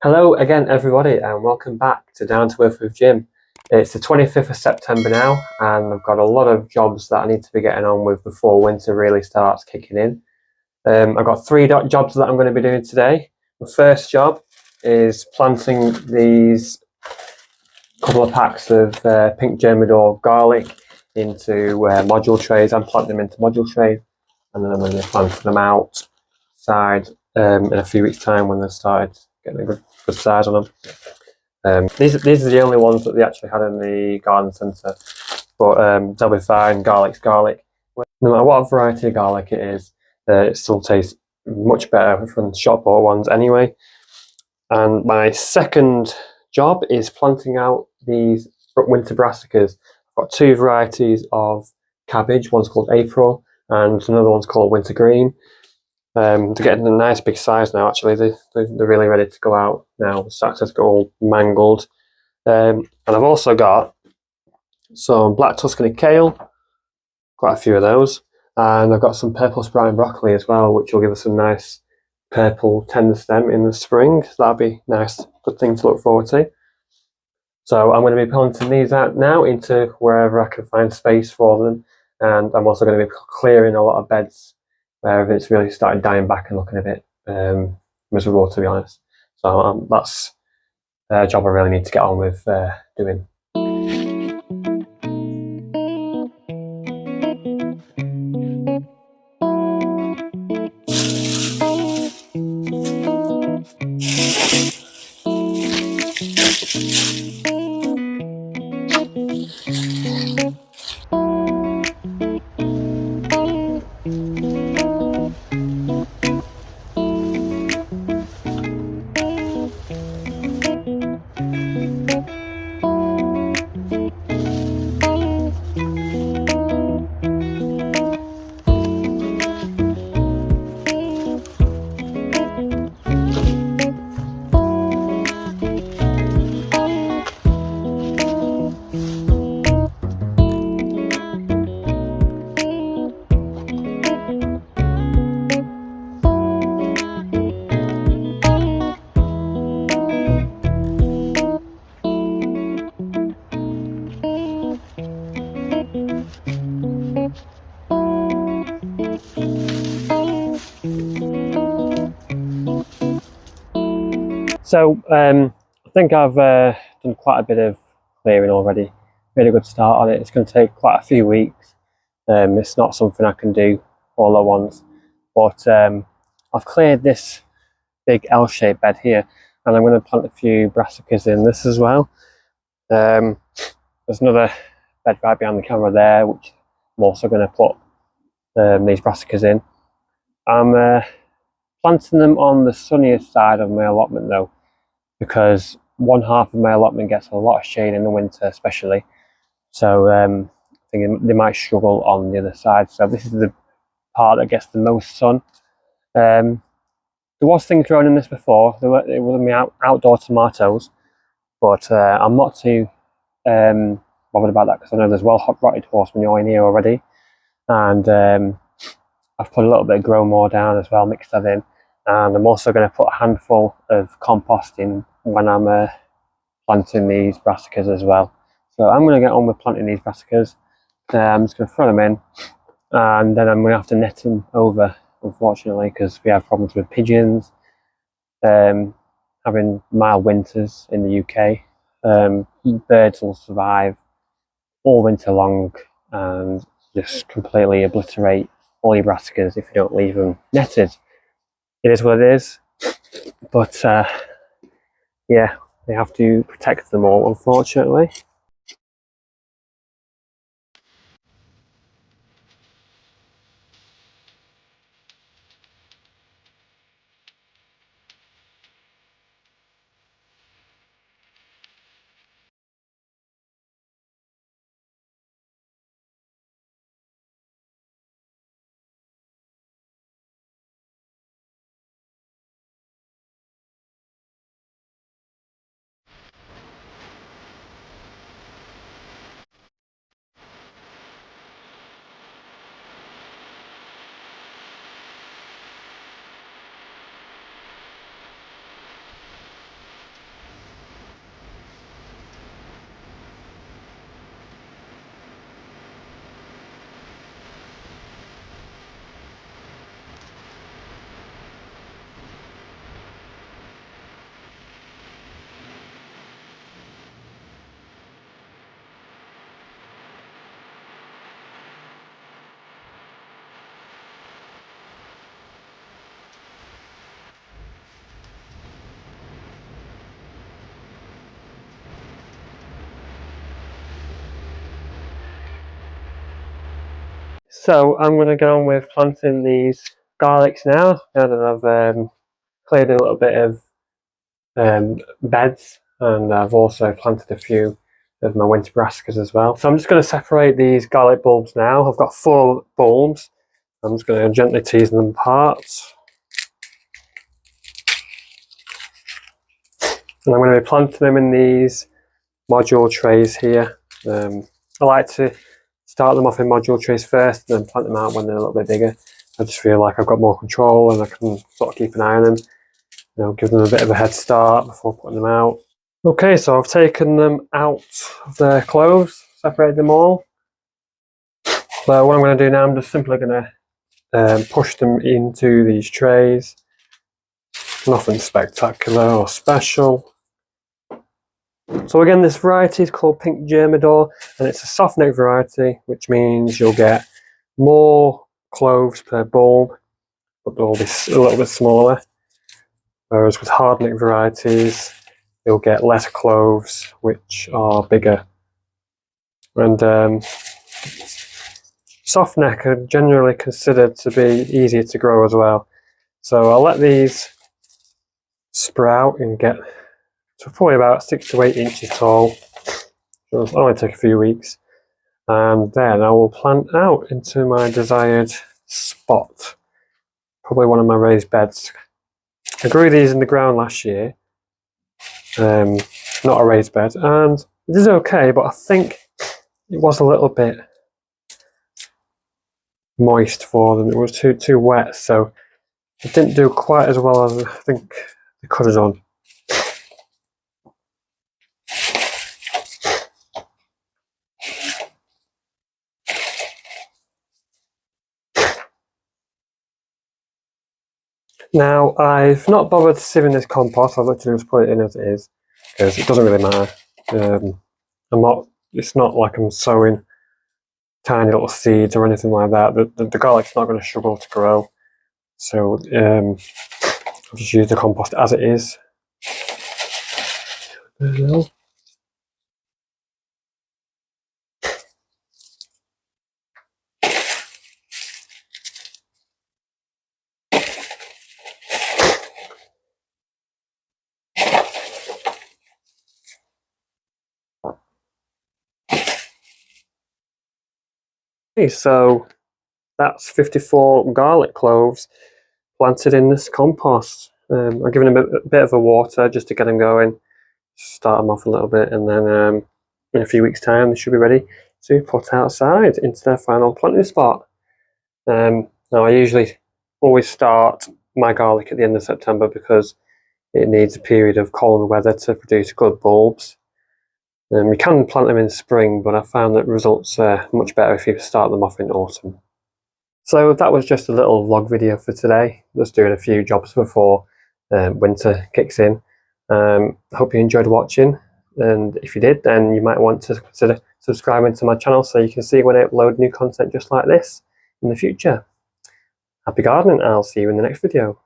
Hello again, everybody, and welcome back to Down to Earth with Jim. It's the 25th of September now, and I've got a lot of jobs that I need to be getting on with before winter really starts kicking in. I've got three jobs that I'm going to be doing today. The first job is planting these couple of packs of pink Germador garlic into module trays. I'm planting them into module trays, and then I'm going to be planting them outside in a few weeks' time when they've started getting a good size on them. These are the only ones that they actually had in the garden centre, but they'll be fine. Garlic's garlic. No matter what variety of garlic it is, it still tastes much better from shop bought ones anyway. And my second job is planting out these winter brassicas. I've got two varieties of cabbage. One's called April and another one's called Winter Green. They're getting a nice big size now. Actually, they're really ready to go out now. The sacks have got all mangled, and I've also got some black Tuscany kale, quite a few of those, and I've got some purple sprouting broccoli as well, which will give us some nice purple tender stem in the spring. So that'll be nice, good thing to look forward to. So I'm going to be planting these out now into wherever I can find space for them, and I'm also going to be clearing a lot of beds where it's really started dying back and looking a bit miserable, to be honest. So that's a job I really need to get on with doing. So I think I've done quite a bit of clearing already. Made a good start on it. It's going to take quite a few weeks. It's not something I can do all at once, but I've cleared this big L-shaped bed here, and I'm going to plant a few brassicas in this as well. There's another bed right behind the camera there, which I'm also going to put these brassicas in. I'm planting them on the sunniest side of my allotment though, because one half of my allotment gets a lot of shade in the winter especially, so I think they might struggle on the other side. So this is the part that gets the most sun. There was things growing in this before. It was my outdoor tomatoes, but I'm not too bothered about that because I know there's well rotted horse manure in here already, and I've put a little bit of grow more down as well, mixed that in, and I'm also going to put a handful of compost in when I'm planting these brassicas as well. So I'm going to get on with planting these brassicas. I'm just going to throw them in, and then I'm going to have to net them over, unfortunately, because we have problems with pigeons, having mild winters in the UK. Birds will survive all winter long and just completely obliterate all your brassicas if you don't leave them netted. It is what it is, but yeah, they have to protect them all, unfortunately. So I'm going to get on with planting these garlics now that I've cleared a little bit of beds, and I've also planted a few of my winter brassicas as well. So I'm just going to separate these garlic bulbs now. I've got 4 bulbs. I'm just going to gently tease them apart. And I'm going to be planting them in these module trays here. I like to start them off in module trays first and then plant them out when they're a little bit bigger. I just feel like I've got more control and I can sort of keep an eye on them. You know, give them a bit of a head start before putting them out. Okay, so I've taken them out of their clothes, separated them all. So what I'm going to do now, I'm just simply going to push them into these trays. Nothing spectacular or special. So again, this variety is called Pink Germador, and it's a soft neck variety, which means you'll get more cloves per bulb, but they'll be a little bit smaller. Whereas with hard neck varieties, you'll get less cloves, which are bigger. And soft neck are generally considered to be easier to grow as well. So I'll let these sprout and get to probably about 6 to 8 inches tall. So it'll only take a few weeks. And then I will plant out into my desired spot. Probably one of my raised beds. I grew these in the ground last year. Not a raised bed. And it is okay, but I think it was a little bit moist for them. It was too wet, so it didn't do quite as well as I think it could have done. Now, I've not bothered sieving this compost. I've literally just put it in as it is because it doesn't really matter. It's not like I'm sowing tiny little seeds or anything like that. The garlic's not going to struggle to grow. So I'll just use the compost as it is. There we go. Okay, so that's 54 garlic cloves planted in this compost. I've given them a bit of a water just to get them going, start them off a little bit, and then in a few weeks' time they should be ready to put outside into their final planting spot. Now I usually always start my garlic at the end of September because it needs a period of cold weather to produce good bulbs. You can plant them in spring, but I found that results are much better if you start them off in autumn. So that was just a little vlog video for today, just doing a few jobs before winter kicks in. I hope you enjoyed watching, and if you did, then you might want to consider subscribing to my channel so you can see when I upload new content just like this in the future. Happy gardening, I'll see you in the next video.